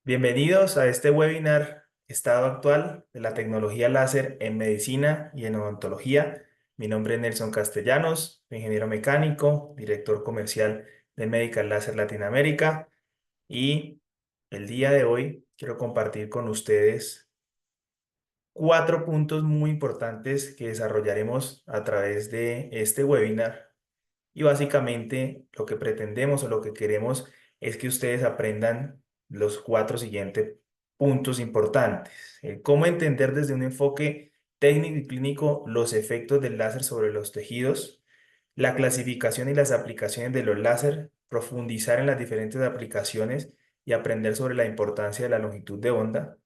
Bienvenidos a este webinar Estado actual de la tecnología láser en medicina y en odontología. Mi nombre es Nelson Castellanos, soy ingeniero mecánico, director comercial de Medical Laser Latinoamérica y el día de hoy quiero compartir con ustedes cuatro puntos muy importantes que desarrollaremos a través de este webinar. Y básicamente lo que pretendemos o lo que queremos es que ustedes aprendan los cuatro siguientes puntos importantes. Cómo entender desde un enfoque técnico y clínico los efectos del láser sobre los tejidos, la clasificación y las aplicaciones de los láser, profundizar en las diferentes aplicaciones y aprender sobre la importancia de la longitud de onda.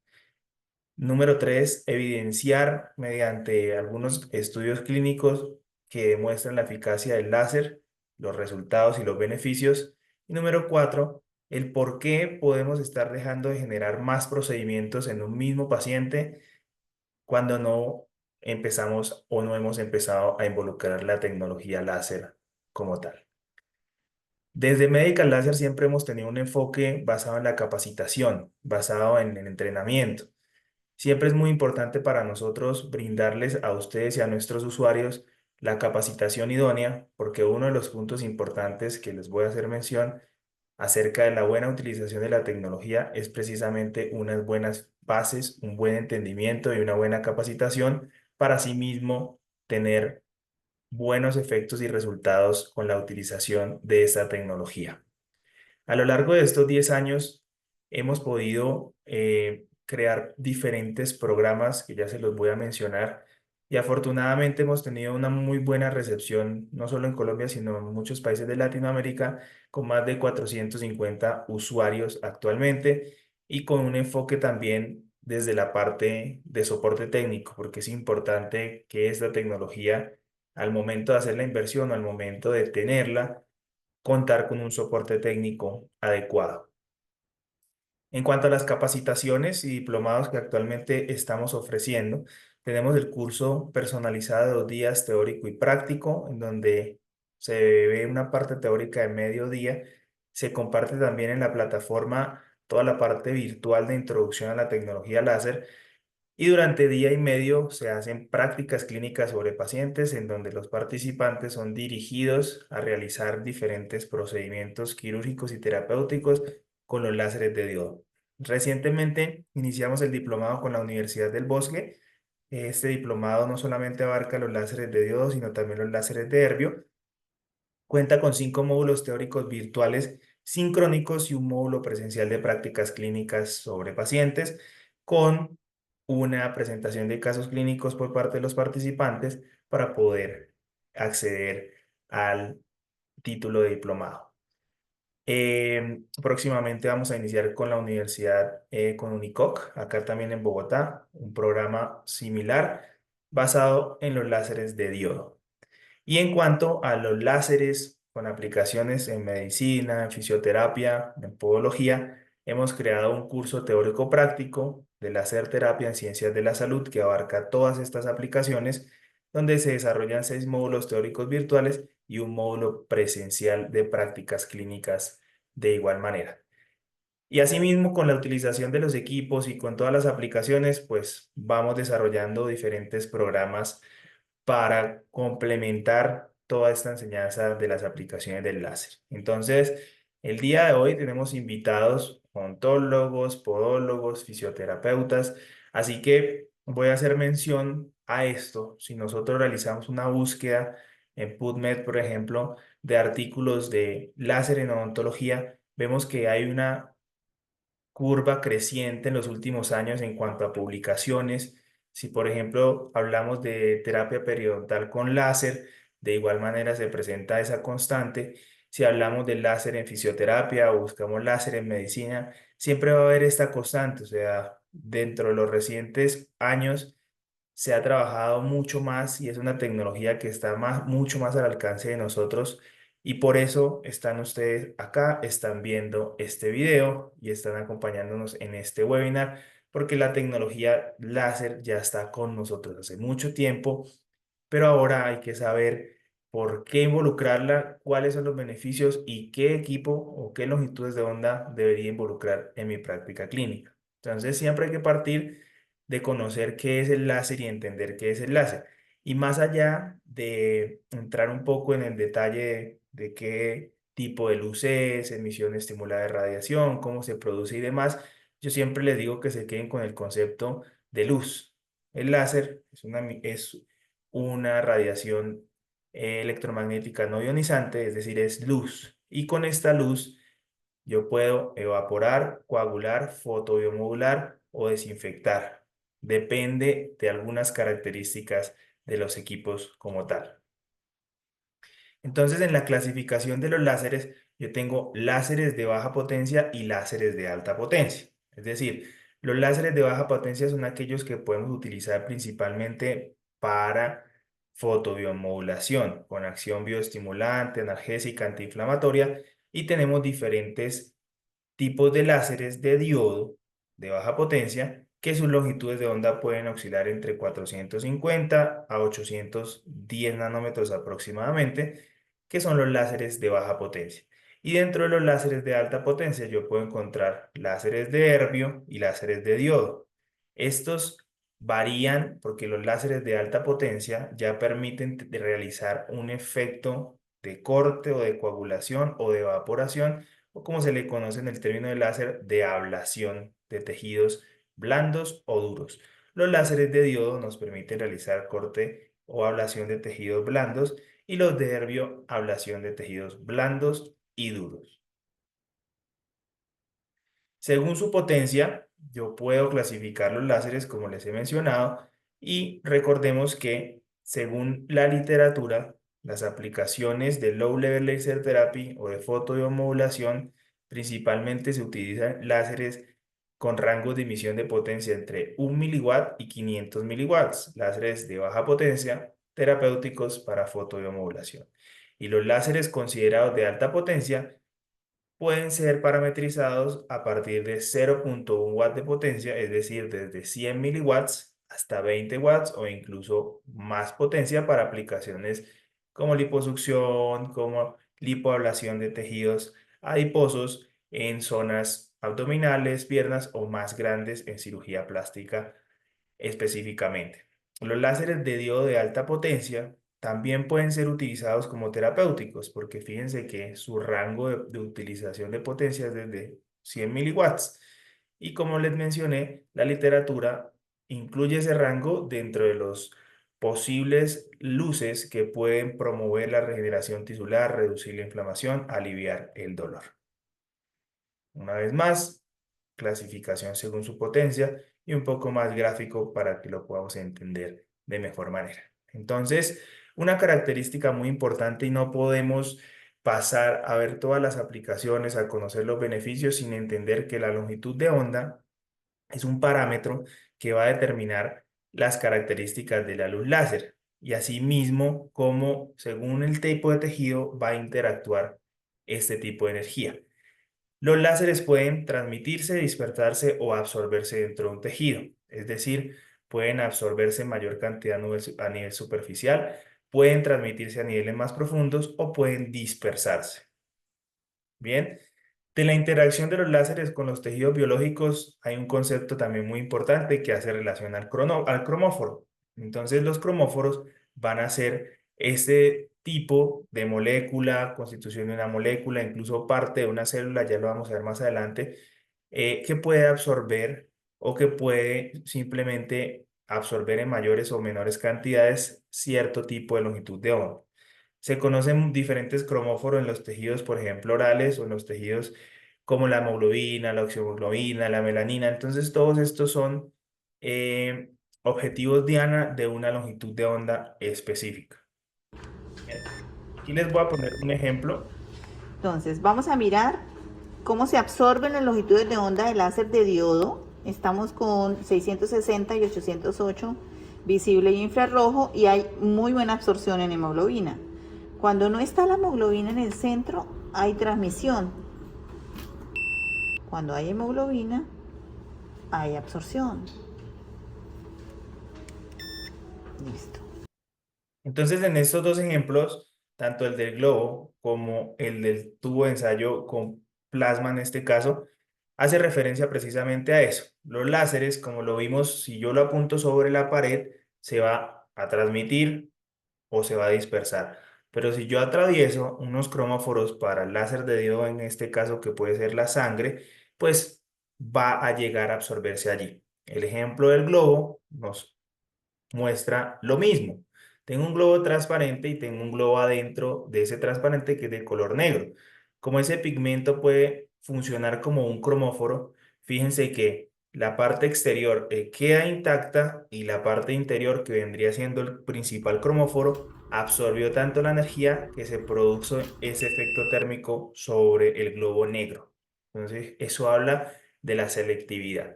Número tres, evidenciar mediante algunos estudios clínicos que demuestran la eficacia del láser, los resultados y los beneficios. Y número cuatro, el por qué podemos estar dejando de generar más procedimientos en un mismo paciente cuando no empezamos o no hemos empezado a involucrar la tecnología láser como tal. Desde Medical Laser siempre hemos tenido un enfoque basado en la capacitación, basado en el entrenamiento. Siempre es muy importante para nosotros brindarles a ustedes y a nuestros usuarios la capacitación idónea, porque uno de los puntos importantes que les voy a hacer mención acerca de la buena utilización de la tecnología es precisamente unas buenas bases, un buen entendimiento y una buena capacitación para asimismo tener buenos efectos y resultados con la utilización de esta tecnología. A lo largo de estos 10 años hemos podido crear diferentes programas que ya se los voy a mencionar y afortunadamente hemos tenido una muy buena recepción, no solo en Colombia, sino en muchos países de Latinoamérica, con más de 450 usuarios actualmente y con un enfoque también desde la parte de soporte técnico, porque es importante que esta tecnología, al momento de hacer la inversión o al momento de tenerla, contar con un soporte técnico adecuado. En cuanto a las capacitaciones y diplomados que actualmente estamos ofreciendo, tenemos el curso personalizado de 2 días teórico y práctico, en donde se ve una parte teórica de mediodía. Se comparte también en la plataforma toda la parte virtual de introducción a la tecnología láser y durante día y medio se hacen prácticas clínicas sobre pacientes en donde los participantes son dirigidos a realizar diferentes procedimientos quirúrgicos y terapéuticos con los láseres de diodo. Recientemente iniciamos el diplomado con la Universidad del Bosque. Este diplomado no solamente abarca los láseres de diodo, sino también los láseres de Erbium. Cuenta con 5 módulos teóricos virtuales sincrónicos y un módulo presencial de prácticas clínicas sobre pacientes, con una presentación de casos clínicos por parte de los participantes para poder acceder al título de diplomado. Próximamente vamos a iniciar con la universidad, con Unicoc, acá también en Bogotá, un programa similar basado en los láseres de diodo. Y en cuanto a los láseres con aplicaciones en medicina, en fisioterapia, en podología, hemos creado un curso teórico práctico de láser terapia en ciencias de la salud que abarca todas estas aplicaciones, donde se desarrollan 6 módulos teóricos virtuales y un módulo presencial de prácticas clínicas de igual manera. Y asimismo, con la utilización de los equipos y con todas las aplicaciones, pues vamos desarrollando diferentes programas para complementar toda esta enseñanza de las aplicaciones del láser. Entonces, el día de hoy tenemos invitados odontólogos, podólogos, fisioterapeutas, así que voy a hacer mención a esto. Si nosotros realizamos una búsqueda en PubMed, por ejemplo, de artículos de láser en odontología, vemos que hay una curva creciente en los últimos años en cuanto a publicaciones. Si, por ejemplo, hablamos de terapia periodontal con láser, de igual manera se presenta esa constante. Si hablamos del láser en fisioterapia o buscamos láser en medicina, siempre va a haber esta constante. O sea, dentro de los recientes años se ha trabajado mucho más y es una tecnología que está mucho más al alcance de nosotros y por eso están ustedes acá, están viendo este video y están acompañándonos en este webinar porque la tecnología láser ya está con nosotros hace mucho tiempo, pero ahora hay que saber por qué involucrarla, cuáles son los beneficios y qué equipo o qué longitudes de onda debería involucrar en mi práctica clínica. Entonces, siempre hay que partir de conocer qué es el láser y entender qué es el láser. Y más allá de entrar un poco en el detalle de qué tipo de luz es, emisión estimulada de radiación, cómo se produce y demás, yo siempre les digo que se queden con el concepto de luz. El láser es una radiación electromagnética no ionizante, es decir, es luz. Y con esta luz yo puedo evaporar, coagular, fotobiomodular o desinfectar. Depende de algunas características de los equipos como tal. Entonces, en la clasificación de los láseres, yo tengo láseres de baja potencia y láseres de alta potencia. Es decir, los láseres de baja potencia son aquellos que podemos utilizar principalmente para fotobiomodulación, con acción bioestimulante, analgésica, antiinflamatoria, y tenemos diferentes tipos de láseres de diodo de baja potencia que sus longitudes de onda pueden oscilar entre 450 a 810 nanómetros aproximadamente, que son los láseres de baja potencia. Y dentro de los láseres de alta potencia yo puedo encontrar láseres de herbio y láseres de diodo. Estos varían porque los láseres de alta potencia ya permiten realizar un efecto de corte o de coagulación o de evaporación, o como se le conoce en el término de láser, de ablación de tejidos blandos o duros. Los láseres de diodo nos permiten realizar corte o ablación de tejidos blandos y los de herbio, ablación de tejidos blandos y duros. Según su potencia, yo puedo clasificar los láseres como les he mencionado y recordemos que según la literatura, las aplicaciones de Low Level Laser Therapy o de fotobiomodulación principalmente se utilizan láseres con rangos de emisión de potencia entre 1 miliwatt y 500 miliwatts, láseres de baja potencia terapéuticos para fotobiomodulación. Y los láseres considerados de alta potencia pueden ser parametrizados a partir de 0,1 watts de potencia, es decir, desde 100 miliwatts hasta 20 watts o incluso más potencia para aplicaciones como liposucción, como lipoablación de tejidos adiposos en zonas abdominales, piernas o más grandes en cirugía plástica específicamente. Los láseres de diodo de alta potencia también pueden ser utilizados como terapéuticos, porque fíjense que su rango de utilización de potencia es desde 100 miliwatts. Y como les mencioné, la literatura incluye ese rango dentro de los posibles luces que pueden promover la regeneración tisular, reducir la inflamación, aliviar el dolor. Una vez más, clasificación según su potencia y un poco más gráfico para que lo podamos entender de mejor manera. Entonces, una característica muy importante y no podemos pasar a ver todas las aplicaciones, a conocer los beneficios sin entender que la longitud de onda es un parámetro que va a determinar las características de la luz láser y asimismo cómo, según el tipo de tejido, va a interactuar este tipo de energía. Los láseres pueden transmitirse, dispersarse o absorberse dentro de un tejido, es decir, pueden absorberse en mayor cantidad a nivel superficial, pueden transmitirse a niveles más profundos o pueden dispersarse. Bien, de la interacción de los láseres con los tejidos biológicos hay un concepto también muy importante que hace relación al cromóforo. Entonces, los cromóforos van a ser este tipo de molécula, constitución de una molécula, incluso parte de una célula, ya lo vamos a ver más adelante, que puede absorber o que puede simplemente absorber en mayores o menores cantidades cierto tipo de longitud de onda. Se conocen diferentes cromóforos en los tejidos, por ejemplo, orales o en los tejidos como la hemoglobina, la oxioglobina, la melanina. Entonces, todos estos son eh, objetivos diana de una longitud de onda específica. Bien, aquí les voy a poner un ejemplo. Entonces, vamos a mirar cómo se absorben las longitudes de onda del láser de diodo. Estamos con 660 y 808 visible y infrarrojo y hay muy buena absorción en hemoglobina. Cuando no está la hemoglobina en el centro, hay transmisión. Cuando hay hemoglobina, hay absorción. Listo. Entonces, en estos dos ejemplos, tanto el del globo como el del tubo de ensayo con plasma en este caso, hace referencia precisamente a eso. Los láseres, como lo vimos, si yo lo apunto sobre la pared, se va a transmitir o se va a dispersar. Pero si yo atravieso unos cromóforos para el láser de diodo, en este caso que puede ser la sangre, pues va a llegar a absorberse allí. El ejemplo del globo nos muestra lo mismo. Tengo un globo transparente y tengo un globo adentro de ese transparente que es de color negro. Como ese pigmento puede funcionar como un cromóforo, fíjense que la parte exterior queda intacta y la parte interior, que vendría siendo el principal cromóforo, absorbió tanto la energía que se produjo ese efecto térmico sobre el globo negro. Entonces, eso habla de la selectividad.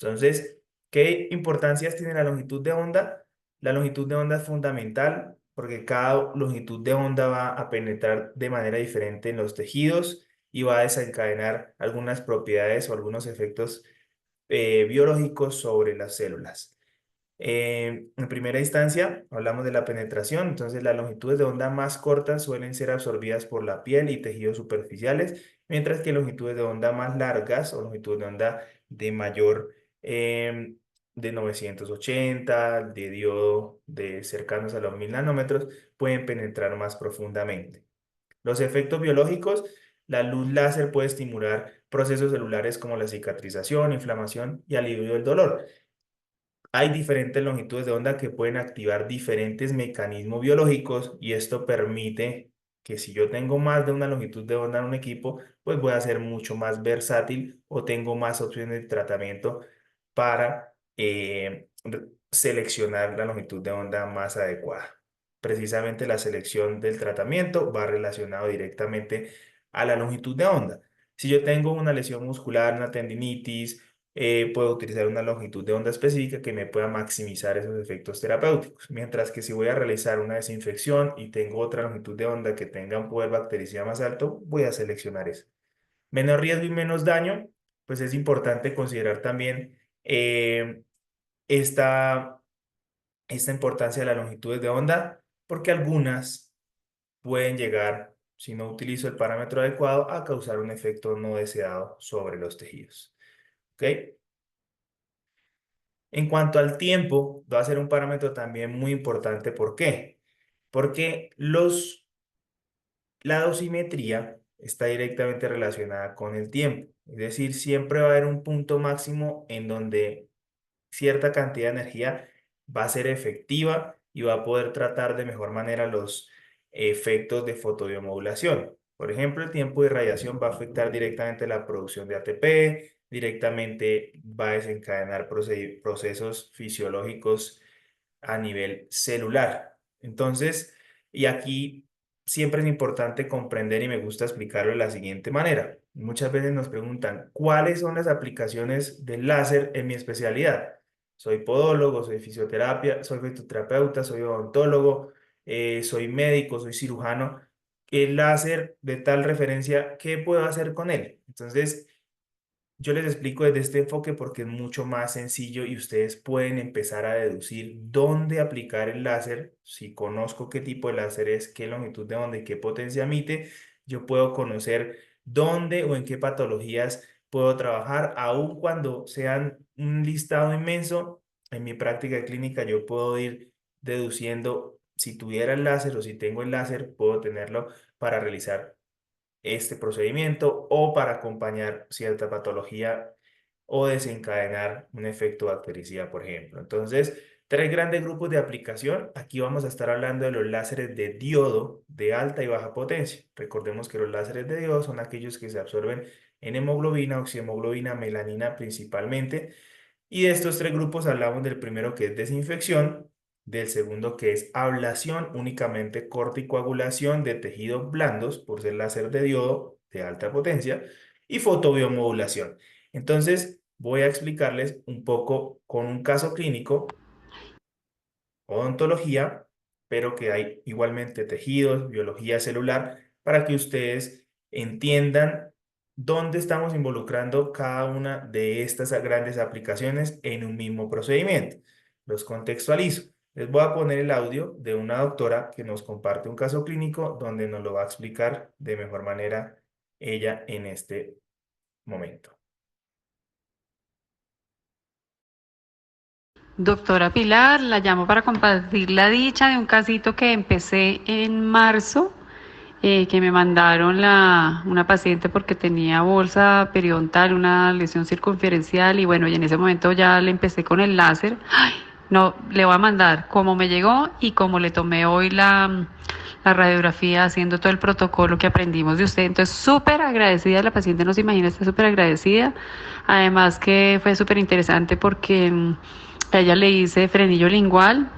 Entonces, ¿qué importancias tiene la longitud de onda? La longitud de onda es fundamental porque cada longitud de onda va a penetrar de manera diferente en los tejidos y va a desencadenar algunas propiedades o algunos efectos biológicos sobre las células. En primera instancia, hablamos de la penetración, entonces las longitudes de onda más cortas suelen ser absorbidas por la piel y tejidos superficiales, mientras que longitudes de onda más largas o longitudes de onda de mayor, de 980, de diodo, de cercanos a los 1000 nanómetros, pueden penetrar más profundamente. Los efectos biológicos, la luz láser puede estimular procesos celulares como la cicatrización, inflamación y alivio del dolor. Hay diferentes longitudes de onda que pueden activar diferentes mecanismos biológicos y esto permite que si yo tengo más de una longitud de onda en un equipo, pues voy a ser mucho más versátil o tengo más opciones de tratamiento para seleccionar la longitud de onda más adecuada. Precisamente la selección del tratamiento va relacionado directamente a la longitud de onda. Si yo tengo una lesión muscular, una tendinitis, puedo utilizar una longitud de onda específica que me pueda maximizar esos efectos terapéuticos. Mientras que si voy a realizar una desinfección y tengo otra longitud de onda que tenga un poder bactericida más alto, voy a seleccionar eso. Menos riesgo y menos daño, pues es importante considerar también esta, esta importancia de las longitudes de onda, porque algunas pueden llegar, si no utilizo el parámetro adecuado, a causar un efecto no deseado sobre los tejidos. ¿Ok? En cuanto al tiempo, va a ser un parámetro también muy importante. ¿Por qué? Porque la dosimetría está directamente relacionada con el tiempo. Es decir, siempre va a haber un punto máximo en donde cierta cantidad de energía va a ser efectiva y va a poder tratar de mejor manera los efectos de fotobiomodulación. Por ejemplo, el tiempo de irradiación va a afectar directamente la producción de ATP, directamente va a desencadenar procesos fisiológicos a nivel celular. Entonces, y aquí siempre es importante comprender y me gusta explicarlo de la siguiente manera. Muchas veces nos preguntan, ¿cuáles son las aplicaciones del láser en mi especialidad? Soy podólogo, soy soy fisioterapeuta, soy odontólogo, soy médico, soy cirujano. El láser de tal referencia, ¿qué puedo hacer con él? Entonces, yo les explico desde este enfoque porque es mucho más sencillo y ustedes pueden empezar a deducir dónde aplicar el láser. Si conozco qué tipo de láser es, qué longitud de onda y qué potencia emite, yo puedo conocer dónde o en qué patologías puedo trabajar, aun cuando sean un listado inmenso. En mi práctica clínica yo puedo ir deduciendo si tuviera el láser o si tengo el láser, puedo tenerlo para realizar este procedimiento o para acompañar cierta patología o desencadenar un efecto bactericida, por ejemplo. Entonces, tres grandes grupos de aplicación. Aquí vamos a estar hablando de los láseres de diodo de alta y baja potencia. Recordemos que los láseres de diodo son aquellos que se absorben en hemoglobina, oxihemoglobina, melanina principalmente, y de estos tres grupos hablamos del primero que es desinfección, del segundo que es ablación, únicamente corte y coagulación de tejidos blandos por ser láser de diodo de alta potencia, y fotobiomodulación. Entonces, voy a explicarles un poco con un caso clínico, odontología, pero que hay igualmente tejidos, biología celular, para que ustedes entiendan dónde estamos involucrando cada una de estas grandes aplicaciones en un mismo procedimiento. Los contextualizo. Les voy a poner el audio de una doctora que nos comparte un caso clínico donde nos lo va a explicar de mejor manera ella en este momento. Doctora Pilar, la llamo para compartir la dicha de un casito que empecé en marzo, que me mandaron una paciente porque tenía bolsa periodontal, una lesión circunferencial y bueno, y en ese momento ya le empecé con el láser. Ay, no, le voy a mandar cómo me llegó y cómo le tomé hoy la radiografía haciendo todo el protocolo que aprendimos de usted. Entonces, súper agradecida, la paciente no se imagina, está súper agradecida. Además que fue súper interesante porque a ella le hice frenillo lingual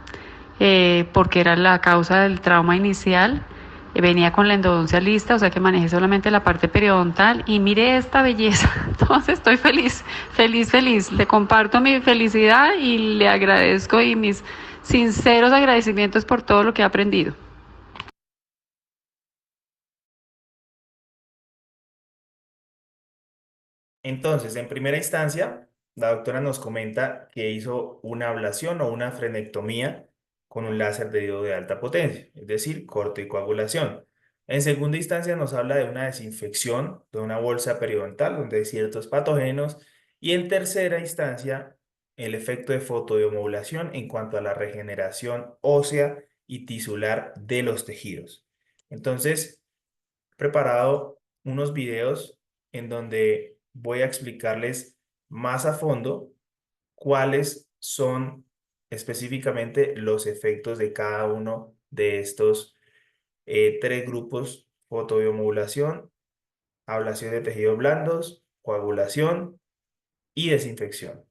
porque era la causa del trauma inicial. Venía con la endodoncia lista, o sea que manejé solamente la parte periodontal y mire esta belleza. Entonces estoy feliz, feliz, feliz. Le comparto mi felicidad y le agradezco y mis sinceros agradecimientos por todo lo que he aprendido. Entonces, en primera instancia, la doctora nos comenta que hizo una ablación o una frenectomía con un láser de diodo de alta potencia, es decir, corte y coagulación. En segunda instancia, nos habla de una desinfección de una bolsa periodontal donde hay ciertos patógenos. Y en tercera instancia, el efecto de fotobiomodulación en cuanto a la regeneración ósea y tisular de los tejidos. Entonces, preparado unos videos en donde voy a explicarles más a fondo cuáles son específicamente los efectos de cada uno de estos tres grupos: fotobiomodulación, ablación de tejidos blandos, coagulación y desinfección.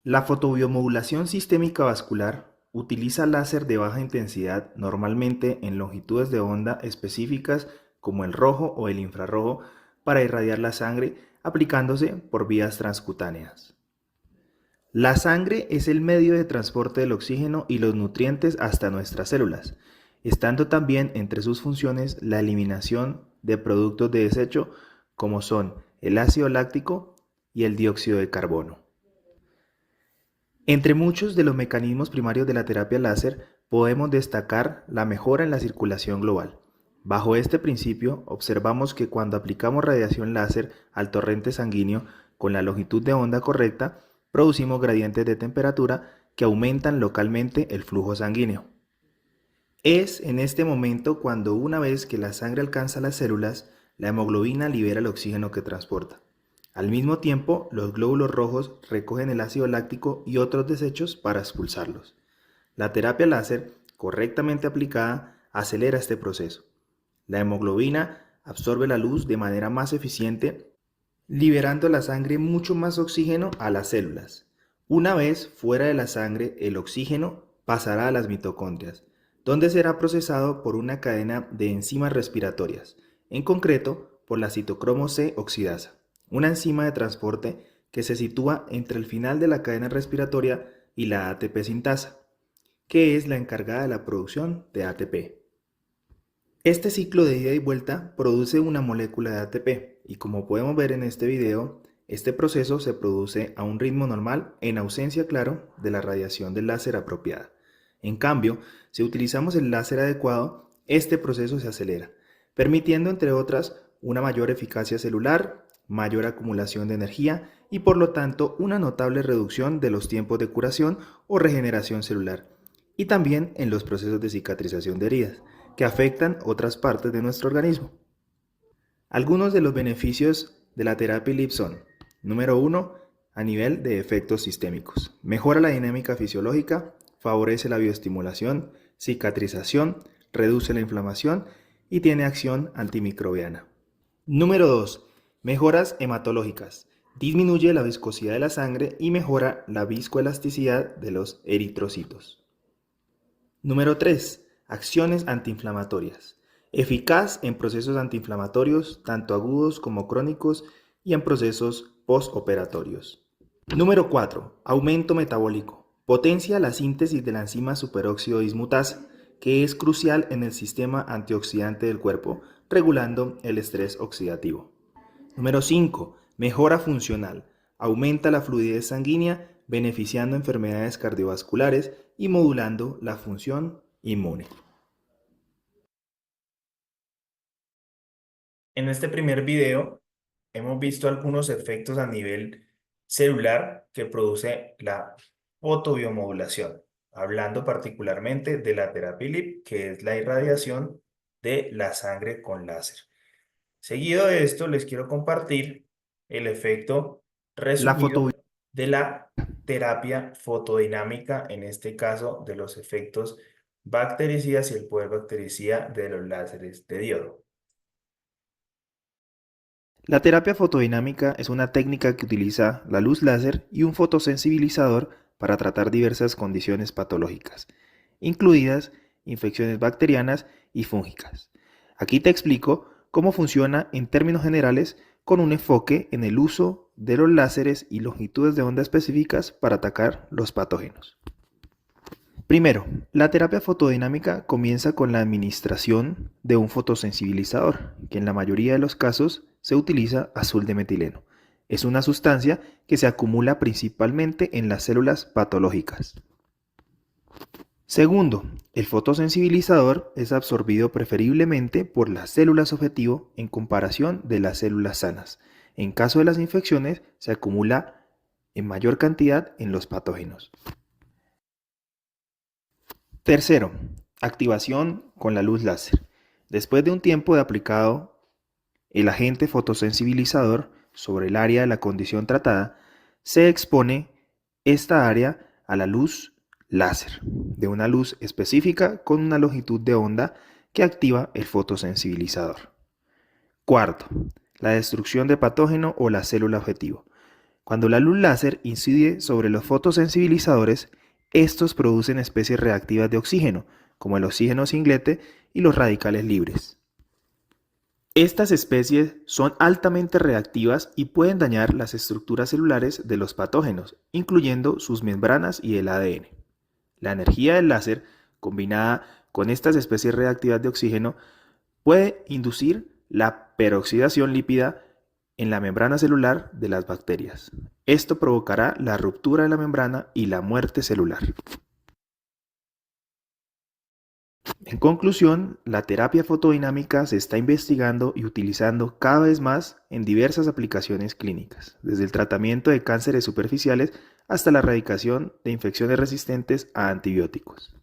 La fotobiomodulación sistémica vascular utiliza láser de baja intensidad, normalmente en longitudes de onda específicas como el rojo o el infrarrojo, para irradiar la sangre aplicándose por vías transcutáneas. La sangre es el medio de transporte del oxígeno y los nutrientes hasta nuestras células, estando también entre sus funciones la eliminación de productos de desecho como son el ácido láctico y el dióxido de carbono. Entre muchos de los mecanismos primarios de la terapia láser podemos destacar la mejora en la circulación global. Bajo este principio, observamos que cuando aplicamos radiación láser al torrente sanguíneo con la longitud de onda correcta, producimos gradientes de temperatura que aumentan localmente el flujo sanguíneo. Es en este momento cuando, una vez que la sangre alcanza las células, la hemoglobina libera el oxígeno que transporta. Al mismo tiempo, los glóbulos rojos recogen el ácido láctico y otros desechos para expulsarlos. La terapia láser, correctamente aplicada, acelera este proceso. La hemoglobina absorbe la luz de manera más eficiente, liberando a la sangre mucho más oxígeno a las células. Una vez fuera de la sangre, el oxígeno pasará a las mitocondrias, donde será procesado por una cadena de enzimas respiratorias, en concreto por la citocromo C oxidasa, una enzima de transporte que se sitúa entre el final de la cadena respiratoria y la ATP sintasa, que es la encargada de la producción de ATP. Este ciclo de ida y vuelta produce una molécula de ATP y, como podemos ver en este video, este proceso se produce a un ritmo normal en ausencia, claro, de la radiación del láser apropiada. En cambio, si utilizamos el láser adecuado, este proceso se acelera, permitiendo, entre otras, una mayor eficacia celular, mayor acumulación de energía y, por lo tanto, una notable reducción de los tiempos de curación o regeneración celular, y también en los procesos de cicatrización de heridas, que afectan otras partes de nuestro organismo. Algunos de los beneficios de la terapia LIP son: número 1, a nivel de efectos sistémicos. Mejora la dinámica fisiológica, favorece la bioestimulación, cicatrización, reduce la inflamación y tiene acción antimicrobiana. Número 2, mejoras hematológicas. Disminuye la viscosidad de la sangre y mejora la viscoelasticidad de los eritrocitos. Número 3, acciones antiinflamatorias. Eficaz en procesos antiinflamatorios, tanto agudos como crónicos, y en procesos postoperatorios. Número 4, aumento metabólico. Potencia la síntesis de la enzima superóxido dismutasa, que es crucial en el sistema antioxidante del cuerpo, regulando el estrés oxidativo. Número 5, mejora funcional. Aumenta la fluidez sanguínea, beneficiando enfermedades cardiovasculares y modulando la función inmune. En este primer video hemos visto algunos efectos a nivel celular que produce la fotobiomodulación, hablando particularmente de la terapia LIP, que es la irradiación de la sangre con láser. Seguido de esto, les quiero compartir el efecto resumido de la terapia fotodinámica, en este caso de los efectos bactericidas y el poder bactericida de los láseres de diodo. La terapia fotodinámica es una técnica que utiliza la luz láser y un fotosensibilizador para tratar diversas condiciones patológicas, incluidas infecciones bacterianas y fúngicas. Aquí te explico cómo funciona en términos generales, con un enfoque en el uso de los láseres y longitudes de onda específicas para atacar los patógenos. Primero, la terapia fotodinámica comienza con la administración de un fotosensibilizador, que en la mayoría de los casos se utiliza azul de metileno. Es una sustancia que se acumula principalmente en las células patológicas. Segundo, el fotosensibilizador es absorbido preferiblemente por las células objetivo en comparación de las células sanas. En caso de las infecciones, se acumula en mayor cantidad en los patógenos. Tercero, activación con la luz láser. Después de un tiempo de aplicado el agente fotosensibilizador sobre el área de la condición tratada, se expone esta área a la luz láser, de una luz específica con una longitud de onda que activa el fotosensibilizador. Cuarto, la destrucción de patógeno o la célula objetivo. Cuando la luz láser incide sobre los fotosensibilizadores, estos producen especies reactivas de oxígeno, como el oxígeno singlete y los radicales libres. Estas especies son altamente reactivas y pueden dañar las estructuras celulares de los patógenos, incluyendo sus membranas y el ADN. La energía del láser, combinada con estas especies reactivas de oxígeno, puede inducir la peroxidación lípida en la membrana celular de las bacterias. Esto provocará la ruptura de la membrana y la muerte celular. En conclusión, la terapia fotodinámica se está investigando y utilizando cada vez más en diversas aplicaciones clínicas, desde el tratamiento de cánceres superficiales hasta la erradicación de infecciones resistentes a antibióticos.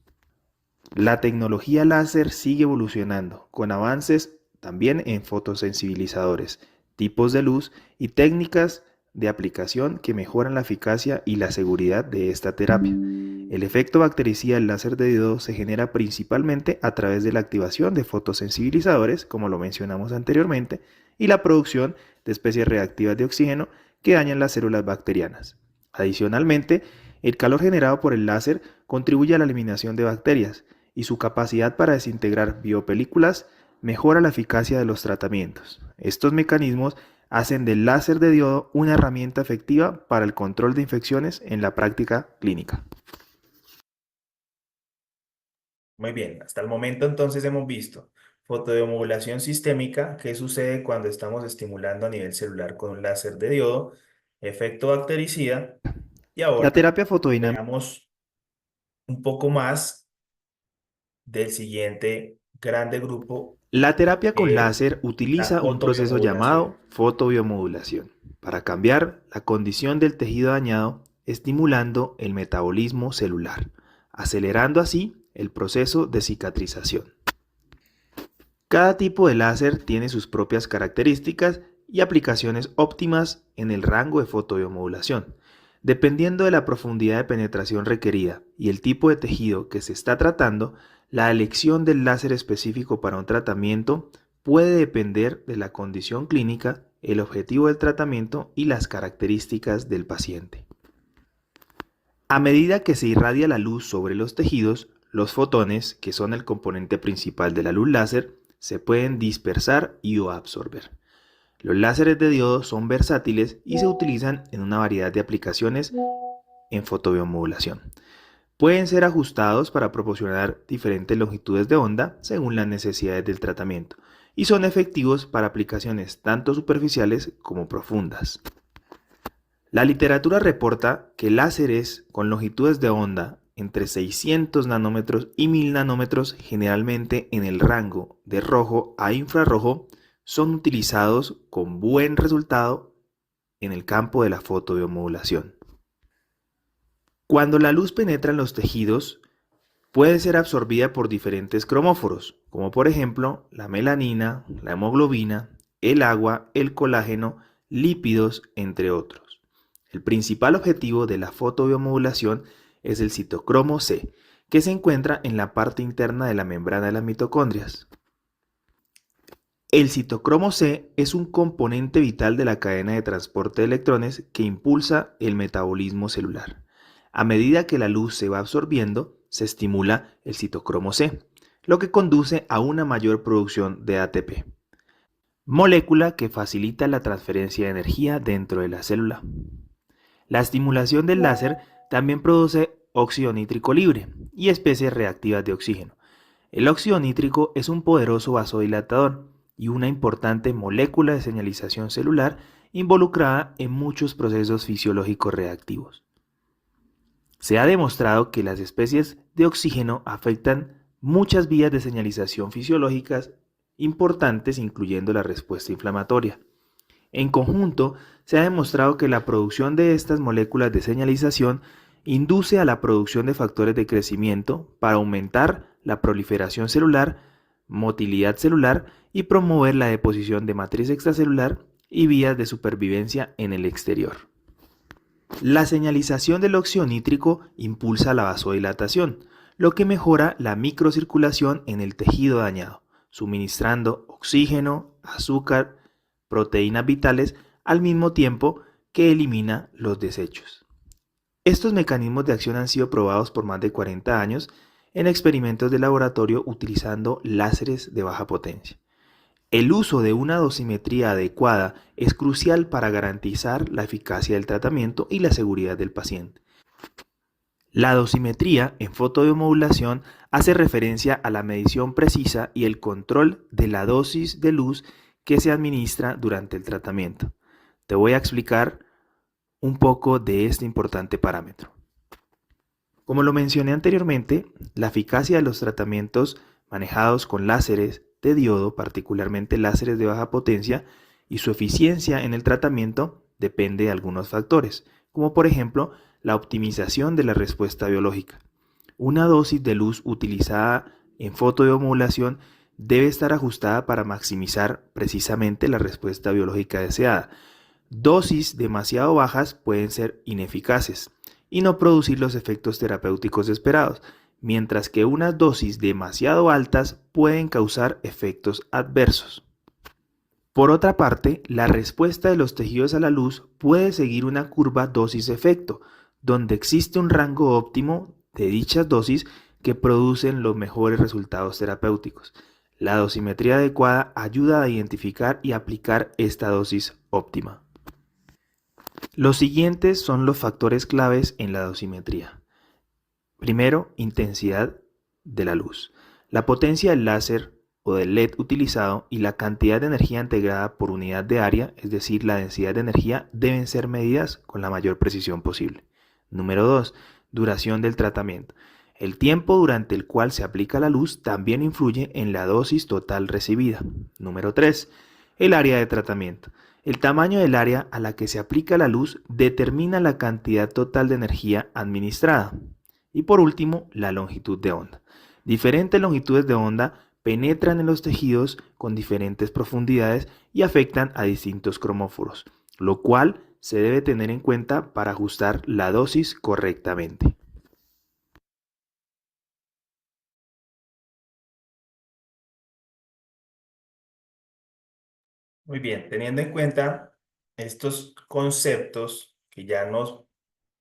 La tecnología láser sigue evolucionando, con avances también en fotosensibilizadores, tipos de luz y técnicas de aplicación que mejoran la eficacia y la seguridad de esta terapia. El efecto bactericida del láser de diodo se genera principalmente a través de la activación de fotosensibilizadores, como lo mencionamos anteriormente, y la producción de especies reactivas de oxígeno que dañan las células bacterianas. Adicionalmente, el calor generado por el láser contribuye a la eliminación de bacterias y su capacidad para desintegrar biopelículas mejora la eficacia de los tratamientos. Estos mecanismos hacen del láser de diodo una herramienta efectiva para el control de infecciones en la práctica clínica. Muy bien, hasta el momento entonces hemos visto fotobiomodulación sistémica, qué sucede cuando estamos estimulando a nivel celular con un láser de diodo, efecto bactericida, y ahora La terapia fotodinámica. veamos un poco más del siguiente grande grupo. La terapia con Es láser la utiliza un proceso llamado fotobiomodulación. fotobiomodulación para cambiar la condición del tejido dañado, estimulando el metabolismo celular, acelerando así el proceso de cicatrización. Cada tipo de láser tiene sus propias características y aplicaciones óptimas en el rango de fotobiomodulación. Dependiendo de la profundidad de penetración requerida y el tipo de tejido que se está tratando, la elección del láser específico para un tratamiento puede depender de la condición clínica, el objetivo del tratamiento y las características del paciente. A medida que se irradia la luz sobre los tejidos, los fotones, que son el componente principal de la luz láser, se pueden dispersar y o absorber. Los láseres de diodo son versátiles y se utilizan en una variedad de aplicaciones en fotobiomodulación. Pueden ser ajustados para proporcionar diferentes longitudes de onda según las necesidades del tratamiento y son efectivos para aplicaciones tanto superficiales como profundas. La literatura reporta que láseres con longitudes de onda entre 600 nanómetros y 1000 nanómetros, generalmente en el rango de rojo a infrarrojo, son utilizados con buen resultado en el campo de la fotobiomodulación. Cuando la luz penetra en los tejidos, puede ser absorbida por diferentes cromóforos, como por ejemplo la melanina, la hemoglobina, el agua, el colágeno, lípidos, entre otros. El principal objetivo de la fotobiomodulación es el citocromo C, que se encuentra en la parte interna de la membrana de las mitocondrias. El citocromo C es un componente vital de la cadena de transporte de electrones que impulsa el metabolismo celular. A medida que la luz se va absorbiendo, se estimula el citocromo C, lo que conduce a una mayor producción de ATP, molécula que facilita la transferencia de energía dentro de la célula. La estimulación del láser también produce óxido nítrico libre y especies reactivas de oxígeno. El óxido nítrico es un poderoso vasodilatador y una importante molécula de señalización celular involucrada en muchos procesos fisiológicos reactivos. Se ha demostrado que las especies de oxígeno afectan muchas vías de señalización fisiológicas importantes, incluyendo la respuesta inflamatoria. En conjunto, se ha demostrado que la producción de estas moléculas de señalización induce a la producción de factores de crecimiento para aumentar la proliferación celular, motilidad celular y promover la deposición de matriz extracelular y vías de supervivencia en el exterior. La señalización del óxido nítrico impulsa la vasodilatación, lo que mejora la microcirculación en el tejido dañado, suministrando oxígeno, azúcar, proteínas vitales al mismo tiempo que elimina los desechos. Estos mecanismos de acción han sido probados por más de 40 años en experimentos de laboratorio utilizando láseres de baja potencia. El uso de una dosimetría adecuada es crucial para garantizar la eficacia del tratamiento y la seguridad del paciente. La dosimetría en fotobiomodulación hace referencia a la medición precisa y el control de la dosis de luz que se administra durante el tratamiento. Te voy a explicar un poco de este importante parámetro. Como lo mencioné anteriormente, la eficacia de los tratamientos manejados con láseres de diodo, particularmente láseres de baja potencia, y su eficiencia en el tratamiento depende de algunos factores, como por ejemplo la optimización de la respuesta biológica. Una dosis de luz utilizada en fotobiomodulación debe estar ajustada para maximizar precisamente la respuesta biológica deseada. Dosis demasiado bajas pueden ser ineficaces y no producir los efectos terapéuticos esperados, mientras que unas dosis demasiado altas pueden causar efectos adversos. Por otra parte, la respuesta de los tejidos a la luz puede seguir una curva dosis-efecto, donde existe un rango óptimo de dichas dosis que producen los mejores resultados terapéuticos. La dosimetría adecuada ayuda a identificar y aplicar esta dosis óptima. Los siguientes son los factores claves en la dosimetría. Primero, intensidad de la luz. La potencia del láser o del LED utilizado y la cantidad de energía integrada por unidad de área, es decir, la densidad de energía, deben ser medidas con la mayor precisión posible. Número 2. Duración del tratamiento. El tiempo durante el cual se aplica la luz también influye en la dosis total recibida. Número 3. El área de tratamiento. El tamaño del área a la que se aplica la luz determina la cantidad total de energía administrada. Y por último, la longitud de onda. Diferentes longitudes de onda penetran en los tejidos con diferentes profundidades y afectan a distintos cromóforos, lo cual se debe tener en cuenta para ajustar la dosis correctamente. Muy bien, teniendo en cuenta estos conceptos que ya nos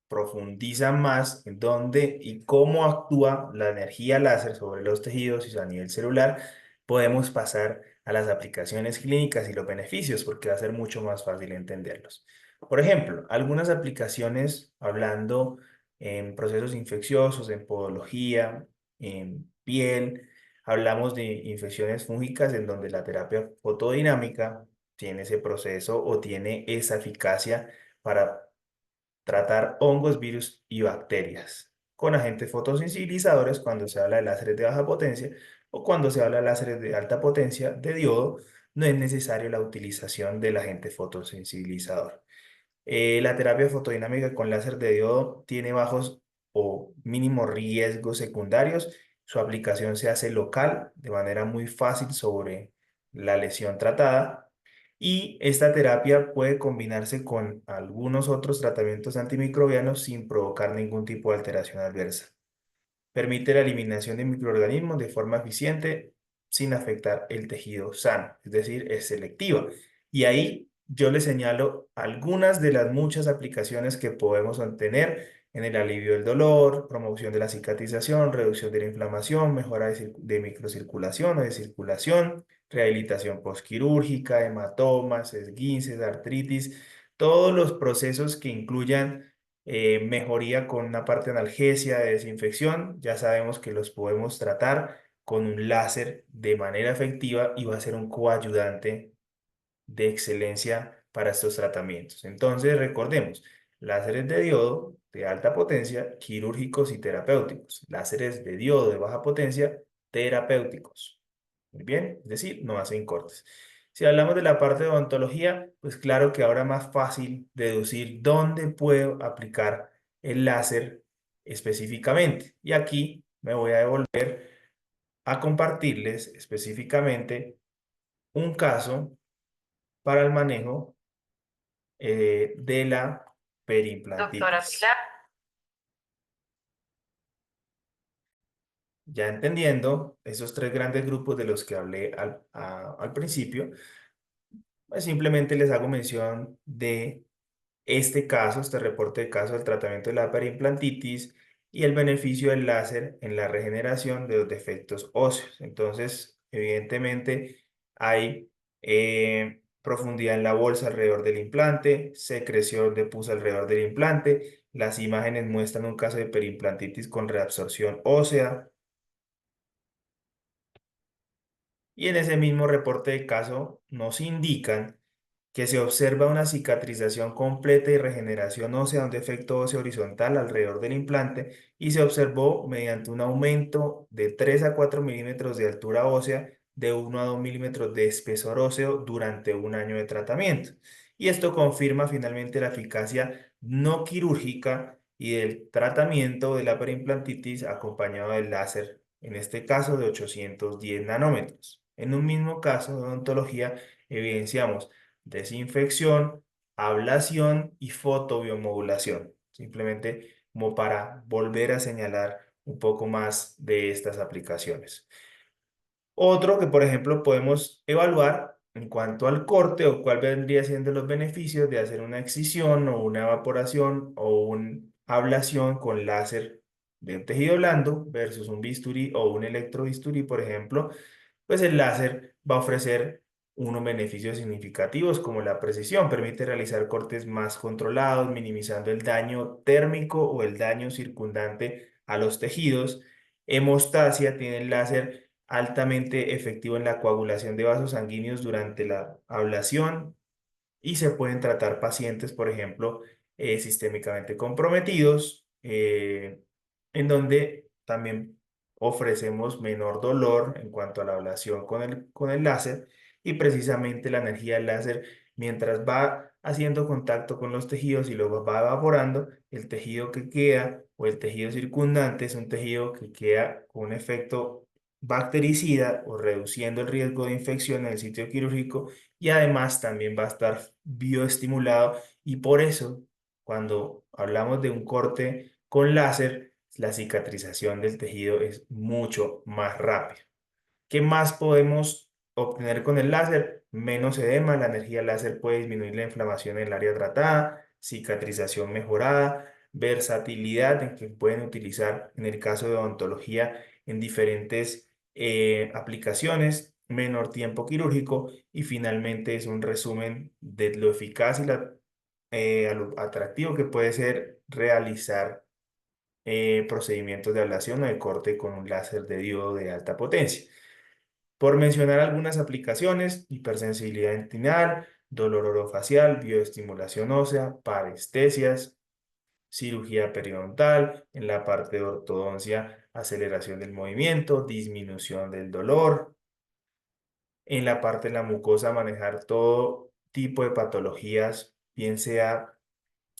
profundizan más en dónde y cómo actúa la energía láser sobre los tejidos y a nivel celular, podemos pasar a las aplicaciones clínicas y los beneficios, porque va a ser mucho más fácil entenderlos. Por ejemplo, algunas aplicaciones hablando en procesos infecciosos, en podología, en piel, hablamos de infecciones fúngicas en donde la terapia fotodinámica tiene ese proceso o tiene esa eficacia para tratar hongos, virus y bacterias con agentes fotosensibilizadores cuando se habla de láseres de baja potencia o cuando se habla de láseres de alta potencia de diodo, no es necesario la utilización del agente fotosensibilizador. La terapia fotodinámica con láser de diodo tiene bajos o mínimos riesgos secundarios. Su aplicación se hace local de manera muy fácil sobre la lesión tratada. Y esta terapia puede combinarse con algunos otros tratamientos antimicrobianos sin provocar ningún tipo de alteración adversa. Permite la eliminación de microorganismos de forma eficiente sin afectar el tejido sano, es decir, es selectiva. Y ahí yo le señalo algunas de las muchas aplicaciones que podemos obtener en el alivio del dolor, promoción de la cicatrización, reducción de la inflamación, mejora de microcirculación o de circulación, rehabilitación postquirúrgica, hematomas, esguinces, artritis, todos los procesos que incluyan mejoría con una parte de analgesia, de desinfección. Ya sabemos que los podemos tratar con un láser de manera efectiva y va a ser un coayudante de excelencia para estos tratamientos. Entonces, recordemos, láseres de diodo de alta potencia, quirúrgicos y terapéuticos. Láseres de diodo de baja potencia, terapéuticos. Muy bien, es decir, no hacen cortes. Si hablamos de la parte de odontología, pues claro que ahora es más fácil deducir dónde puedo aplicar el láser específicamente. Y aquí me voy a devolver a compartirles específicamente un caso para el manejo de la Doctora periimplantitis. Pilar. Ya entendiendo esos tres grandes grupos de los que hablé al principio, pues simplemente les hago mención de este caso, este reporte de caso del tratamiento de la periimplantitis y el beneficio del láser en la regeneración de los defectos óseos. Entonces, evidentemente, hay profundidad en la bolsa alrededor del implante, secreción de pus alrededor del implante. Las imágenes muestran un caso de periimplantitis con reabsorción ósea. Y en ese mismo reporte de caso nos indican que se observa una cicatrización completa y regeneración ósea, un defecto óseo horizontal alrededor del implante y se observó mediante un aumento de 3 a 4 milímetros de altura ósea, de 1 a 2 milímetros de espesor óseo durante un año de tratamiento. Y esto confirma finalmente la eficacia no quirúrgica y del tratamiento de la periimplantitis acompañado del láser, en este caso de 810 nanómetros. En un mismo caso de odontología, evidenciamos desinfección, ablación y fotobiomodulación. Simplemente como para volver a señalar un poco más de estas aplicaciones. Otro que, por ejemplo, podemos evaluar en cuanto al corte o cuál vendría siendo los beneficios de hacer una excisión o una evaporación o una ablación con láser de un tejido blando versus un bisturí o un electrobisturí, por ejemplo, pues el láser va a ofrecer unos beneficios significativos como la precisión, permite realizar cortes más controlados, minimizando el daño térmico o el daño circundante a los tejidos. Hemostasia tiene el láser altamente efectivo en la coagulación de vasos sanguíneos durante la ablación y se pueden tratar pacientes, por ejemplo, sistémicamente comprometidos, en donde también ofrecemos menor dolor en cuanto a la ablación con el láser y precisamente la energía del láser, mientras va haciendo contacto con los tejidos y luego va evaporando, el tejido que queda o el tejido circundante es un tejido que queda con un efecto bactericida o reduciendo el riesgo de infección en el sitio quirúrgico, y además también va a estar bioestimulado, y por eso cuando hablamos de un corte con láser, la cicatrización del tejido es mucho más rápida. ¿Qué más podemos obtener con el láser? Menos edema, la energía láser puede disminuir la inflamación en el área tratada, cicatrización mejorada, versatilidad en que pueden utilizar en el caso de odontología en diferentes aplicaciones, menor tiempo quirúrgico, y finalmente es un resumen de lo eficaz y a lo atractivo que puede ser realizar procedimientos de ablación o de corte con un láser de diodo de alta potencia. Por mencionar algunas aplicaciones: hipersensibilidad dentinal, dolor orofacial, bioestimulación ósea, parestesias, cirugía periodontal, en la parte de ortodoncia, aceleración del movimiento, disminución del dolor, en la parte de la mucosa, manejar todo tipo de patologías, bien sea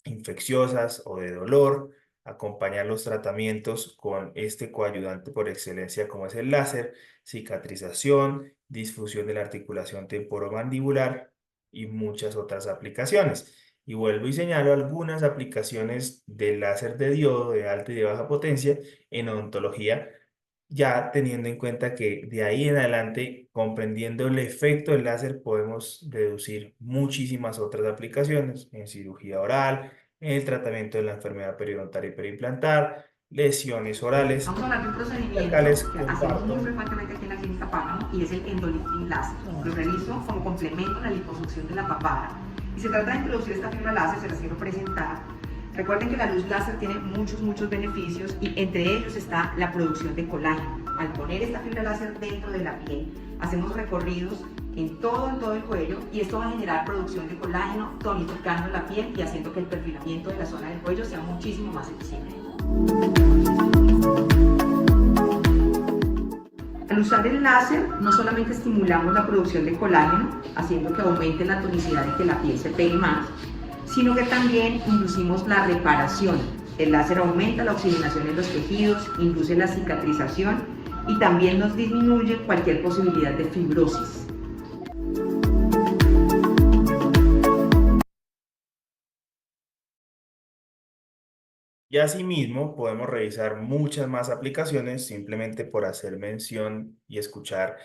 infecciosas o de dolor, acompañar los tratamientos con este coayudante por excelencia como es el láser, cicatrización, disfusión de la articulación temporomandibular y muchas otras aplicaciones. Y vuelvo y señalo algunas aplicaciones del láser de diodo de alta y de baja potencia en odontología, ya teniendo en cuenta que de ahí en adelante, comprendiendo el efecto del láser, podemos deducir muchísimas otras aplicaciones en cirugía oral, en el tratamiento de la enfermedad periodontal y periimplantar, lesiones orales. Vamos a hablar de un procedimiento Acá les que hacemos muy comparto. frecuentemente aquí en la Clínica Páramo, y es el endolifting láser. Lo realizo como complemento a la liposucción de la papada. Y se trata de introducir esta fibra láser, se las quiero presentar. Recuerden que la luz láser tiene muchos beneficios, y entre ellos está la producción de colágeno. Al poner esta fibra láser dentro de la piel, hacemos recorridos en todo el cuello, y esto va a generar producción de colágeno, tonificando la piel y haciendo que el perfilamiento de la zona del cuello sea muchísimo más eficiente. Al usar el láser, no solamente estimulamos la producción de colágeno, haciendo que aumente la tonicidad y que la piel se pegue más, sino que también inducimos la reparación. El láser aumenta la oxigenación en los tejidos, induce la cicatrización y también nos disminuye cualquier posibilidad de fibrosis. Y asimismo podemos revisar muchas más aplicaciones simplemente por hacer mención y escuchar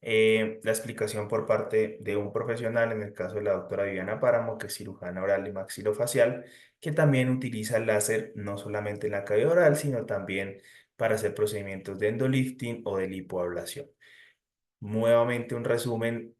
la explicación por parte de un profesional, en el caso de la doctora Viviana Páramo, que es cirujana oral y maxilofacial, que también utiliza el láser no solamente en la cavidad oral, sino también para hacer procedimientos de endolifting o de lipoablación. Nuevamente un resumen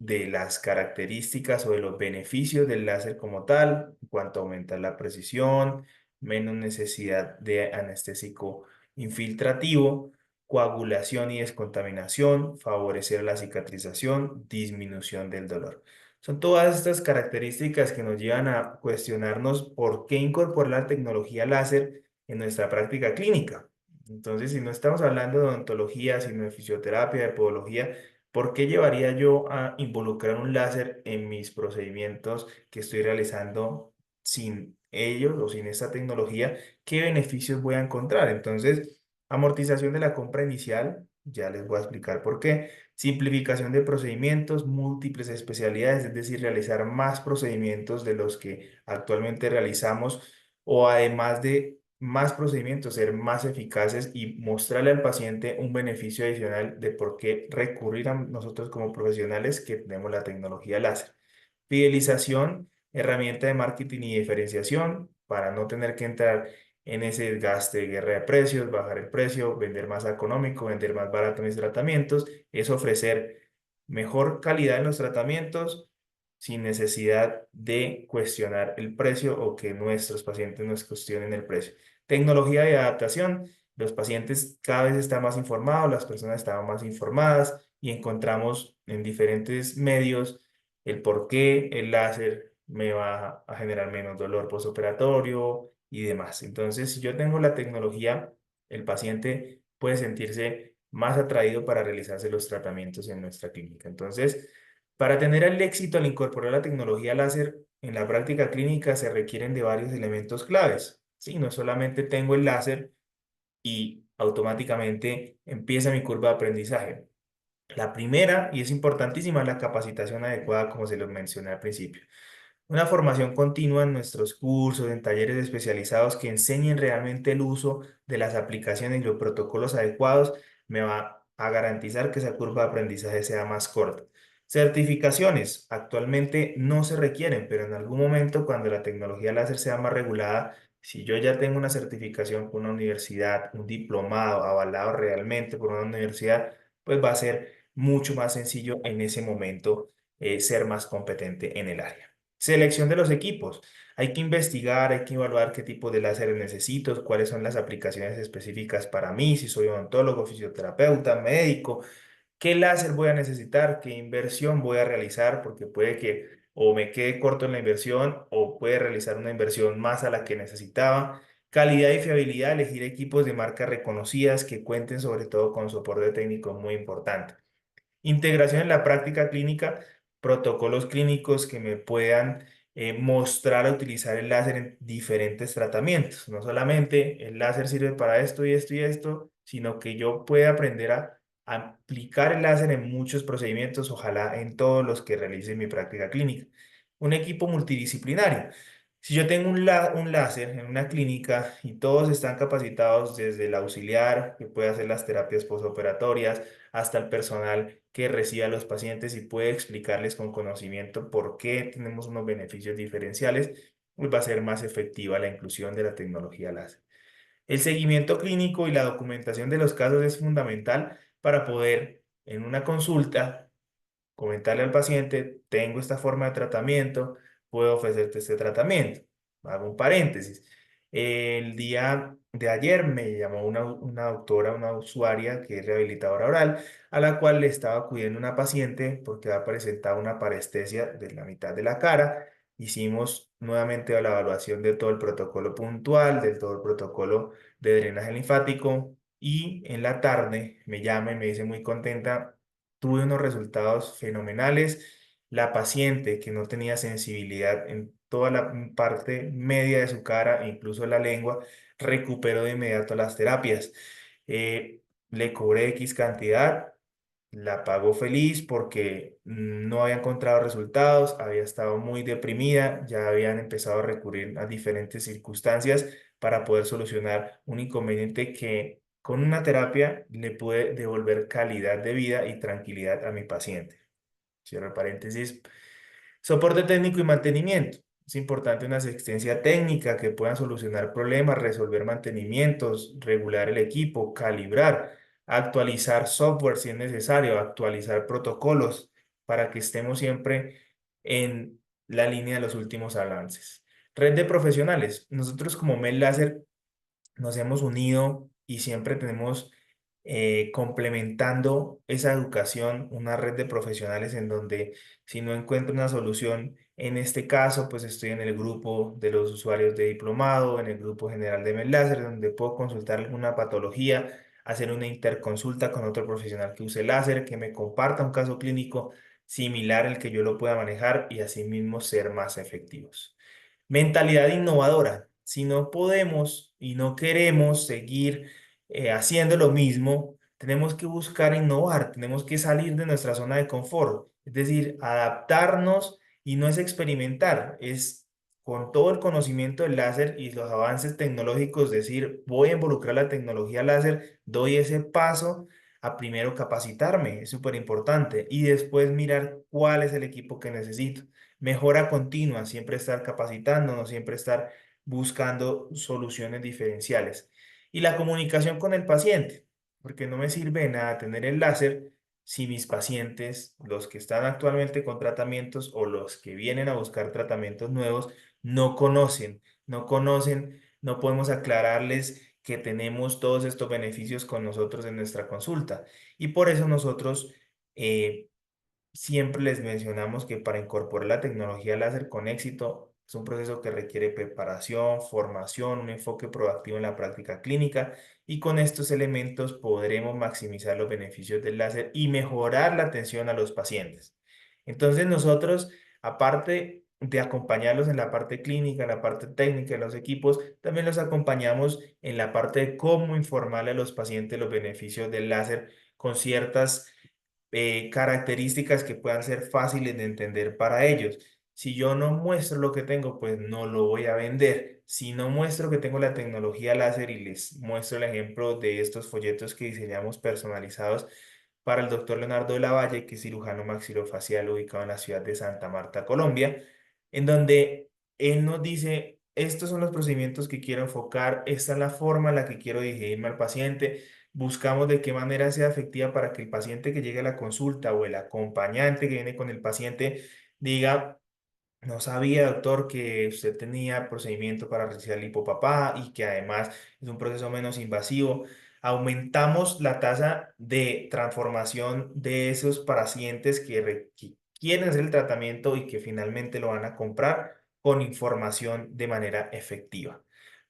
de las características o de los beneficios del láser como tal, en cuanto a aumentar la precisión, menos necesidad de anestésico infiltrativo, coagulación y descontaminación, favorecer la cicatrización, disminución del dolor. Son todas estas características que nos llevan a cuestionarnos por qué incorporar la tecnología láser en nuestra práctica clínica. Entonces, si no estamos hablando de odontología, sino de fisioterapia, de podología, ¿por qué llevaría yo a involucrar un láser en mis procedimientos que estoy realizando sin ellos o sin esta tecnología? ¿Qué beneficios voy a encontrar? Entonces, amortización de la compra inicial, ya les voy a explicar por qué. Simplificación de procedimientos, múltiples especialidades, es decir, realizar más procedimientos de los que actualmente realizamos, o además de más procedimientos, ser más eficaces y mostrarle al paciente un beneficio adicional de por qué recurrir a nosotros como profesionales que tenemos la tecnología láser. Fidelización, herramienta de marketing y diferenciación para no tener que entrar en ese desgaste de guerra de precios, bajar el precio, vender más económico, vender más barato mis tratamientos, es ofrecer mejor calidad en los tratamientos sin necesidad de cuestionar el precio o que nuestros pacientes nos cuestionen el precio. Tecnología de adaptación. Los pacientes cada vez están más informados, las personas están más informadas, y encontramos en diferentes medios el por qué el láser me va a generar menos dolor postoperatorio y demás. Entonces, si yo tengo la tecnología, el paciente puede sentirse más atraído para realizarse los tratamientos en nuestra clínica. Entonces, para tener el éxito al incorporar la tecnología láser en la práctica clínica se requieren de varios elementos claves. Sí, no solamente tengo el láser y automáticamente empieza mi curva de aprendizaje. La primera, y es importantísima, es la capacitación adecuada, como se los mencioné al principio. Una formación continua en nuestros cursos, en talleres especializados que enseñen realmente el uso de las aplicaciones y los protocolos adecuados me va a garantizar que esa curva de aprendizaje sea más corta. Certificaciones actualmente no se requieren, pero en algún momento cuando la tecnología láser sea más regulada, si yo ya tengo una certificación por una universidad, un diplomado avalado realmente por una universidad, pues va a ser mucho más sencillo en ese momento ser más competente en el área. Selección de los equipos. Hay que investigar, hay que evaluar qué tipo de láser necesito, cuáles son las aplicaciones específicas para mí, si soy odontólogo, fisioterapeuta, médico, qué láser voy a necesitar, qué inversión voy a realizar, porque puede que o me quede corto en la inversión o puede realizar una inversión más a la que necesitaba. Calidad y fiabilidad, elegir equipos de marcas reconocidas que cuenten sobre todo con soporte técnico muy importante. Integración en la práctica clínica, protocolos clínicos que me puedan mostrar a utilizar el láser en diferentes tratamientos. No solamente el láser sirve para esto y esto y esto, sino que yo pueda aprender a aplicar el láser en muchos procedimientos, ojalá en todos los que realice mi práctica clínica. Un equipo multidisciplinario. Si yo tengo un láser en una clínica y todos están capacitados desde el auxiliar que puede hacer las terapias postoperatorias, hasta el personal que recibe a los pacientes y puede explicarles con conocimiento por qué tenemos unos beneficios diferenciales, pues va a ser más efectiva la inclusión de la tecnología láser. El seguimiento clínico y la documentación de los casos es fundamental para poder en una consulta comentarle al paciente, tengo esta forma de tratamiento, puedo ofrecerte este tratamiento. Hago un paréntesis. El día de ayer me llamó una doctora, una usuaria que es rehabilitadora oral, a la cual le estaba acudiendo una paciente porque ha presentado una parestesia de la mitad de la cara. Hicimos nuevamente la evaluación de todo el protocolo puntual, de todo el protocolo de drenaje linfático y en la tarde me llama y me dice muy contenta, tuve unos resultados fenomenales. La paciente que no tenía sensibilidad en toda la parte media de su cara, e incluso la lengua, recuperó de inmediato las terapias. Le cobré X cantidad, la pagó feliz porque no había encontrado resultados, había estado muy deprimida, ya habían empezado a recurrir a diferentes circunstancias para poder solucionar un inconveniente que con una terapia le puede devolver calidad de vida y tranquilidad a mi paciente. Cierro el paréntesis. Soporte técnico y mantenimiento. Es importante una asistencia técnica que puedan solucionar problemas, resolver mantenimientos, regular el equipo, calibrar, actualizar software si es necesario, actualizar protocolos para que estemos siempre en la línea de los últimos avances. Red de profesionales. Nosotros como Mel Láser nos hemos unido y siempre tenemos complementando esa educación, una red de profesionales en donde si no encuentro una solución, en este caso, pues estoy en el grupo de los usuarios de diplomado, en el grupo general de Medláser, donde puedo consultar alguna patología, hacer una interconsulta con otro profesional que use láser, que me comparta un caso clínico similar al que yo lo pueda manejar y asimismo ser más efectivos. Mentalidad innovadora. Si no podemos y no queremos seguir haciendo lo mismo, tenemos que buscar innovar, tenemos que salir de nuestra zona de confort, es decir, adaptarnos y no es experimentar, es con todo el conocimiento del láser y los avances tecnológicos, decir, voy a involucrar la tecnología láser, doy ese paso a primero capacitarme, es súper importante, y después mirar cuál es el equipo que necesito. Mejora continua, siempre estar capacitándonos, siempre estar buscando soluciones diferenciales. Y la comunicación con el paciente, porque no me sirve de nada tener el láser si mis pacientes, los que están actualmente con tratamientos o los que vienen a buscar tratamientos nuevos, no conocen, no podemos aclararles que tenemos todos estos beneficios con nosotros en nuestra consulta. Y por eso nosotros siempre les mencionamos que para incorporar la tecnología láser con éxito es un proceso que requiere preparación, formación, un enfoque proactivo en la práctica clínica y con estos elementos podremos maximizar los beneficios del láser y mejorar la atención a los pacientes. Entonces nosotros, aparte de acompañarlos en la parte clínica, en la parte técnica, en los equipos, también los acompañamos en la parte de cómo informarle a los pacientes los beneficios del láser con ciertas características que puedan ser fáciles de entender para ellos. Si yo no muestro lo que tengo, pues no lo voy a vender. Si no muestro que tengo la tecnología láser y les muestro el ejemplo de estos folletos que diseñamos personalizados para el doctor Leonardo de la Valle, que es cirujano maxilofacial ubicado en la ciudad de Santa Marta, Colombia, en donde él nos dice, estos son los procedimientos que quiero enfocar, esta es la forma en la que quiero dirigirme al paciente. Buscamos de qué manera sea efectiva para que el paciente que llegue a la consulta o el acompañante que viene con el paciente diga, no sabía, doctor, que usted tenía procedimiento para realizar el hipopapá y que además es un proceso menos invasivo. Aumentamos la tasa de transformación de esos pacientes que quieren hacer el tratamiento y que finalmente lo van a comprar con información de manera efectiva.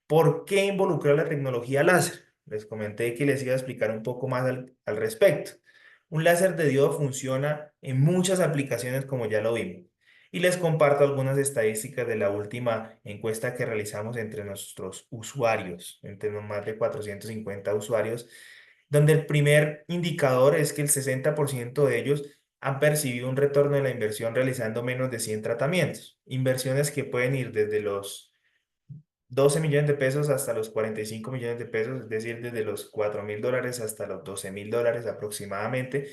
¿Por qué involucrar la tecnología láser? Les comenté que les iba a explicar un poco más al respecto. Un láser de diodo funciona en muchas aplicaciones como ya lo vimos. Y les comparto algunas estadísticas de la última encuesta que realizamos entre nuestros usuarios, entre los más de 450 usuarios, donde el primer indicador es que el 60% de ellos han percibido un retorno de la inversión realizando menos de 100 tratamientos. Inversiones que pueden ir desde los 12 millones de pesos hasta los 45 millones de pesos, es decir, desde los $4.000 hasta los $12.000 aproximadamente,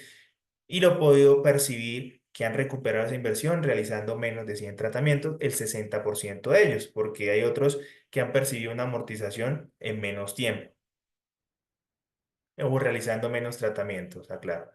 y lo he podido percibir que han recuperado esa inversión realizando menos de 100 tratamientos, el 60% de ellos, porque hay otros que han percibido una amortización en menos tiempo o realizando menos tratamientos, aclaro.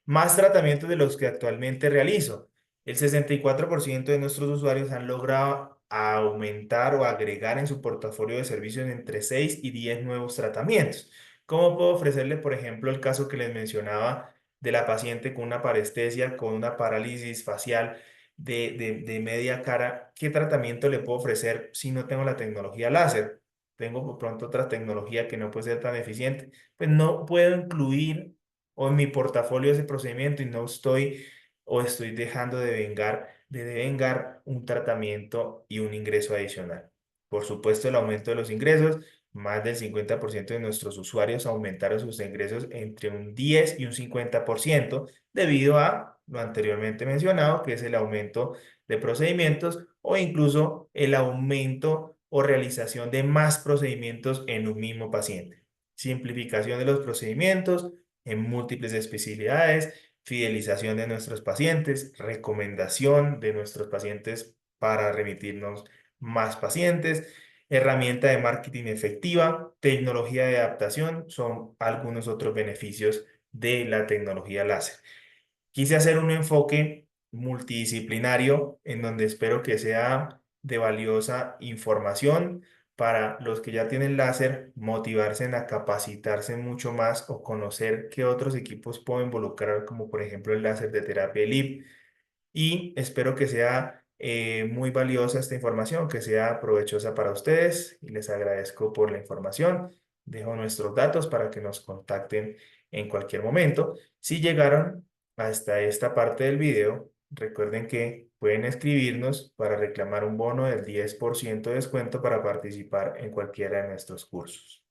Más tratamientos de los que actualmente realizo. El 64% de nuestros usuarios han logrado aumentar o agregar en su portafolio de servicios entre 6 y 10 nuevos tratamientos. ¿Cómo puedo ofrecerle, por ejemplo, el caso que les mencionaba de la paciente con una parestesia, con una parálisis facial de media cara? ¿Qué tratamiento le puedo ofrecer si no tengo la tecnología láser? Tengo por pronto otra tecnología que no puede ser tan eficiente. Pues no puedo incluir o en mi portafolio ese procedimiento y no estoy o estoy dejando de devengar un tratamiento y un ingreso adicional. Por supuesto, el aumento de los ingresos, más del 50% de nuestros usuarios aumentaron sus ingresos entre un 10 y un 50% debido a lo anteriormente mencionado, que es el aumento de procedimientos o incluso el aumento o realización de más procedimientos en un mismo paciente. Simplificación de los procedimientos en múltiples especialidades, fidelización de nuestros pacientes, recomendación de nuestros pacientes para remitirnos más pacientes, herramienta de marketing efectiva, tecnología de adaptación, son algunos otros beneficios de la tecnología láser. Quise hacer un enfoque multidisciplinario en donde espero que sea de valiosa información para los que ya tienen láser, motivarse a capacitarse mucho más o conocer qué otros equipos puedo involucrar, como por ejemplo el láser de terapia ELIP. Y espero que sea muy valiosa esta información, que sea provechosa para ustedes y les agradezco por la información. Dejo nuestros datos para que nos contacten en cualquier momento. Si llegaron hasta esta parte del video, recuerden que pueden escribirnos para reclamar un bono del 10% de descuento para participar en cualquiera de nuestros cursos.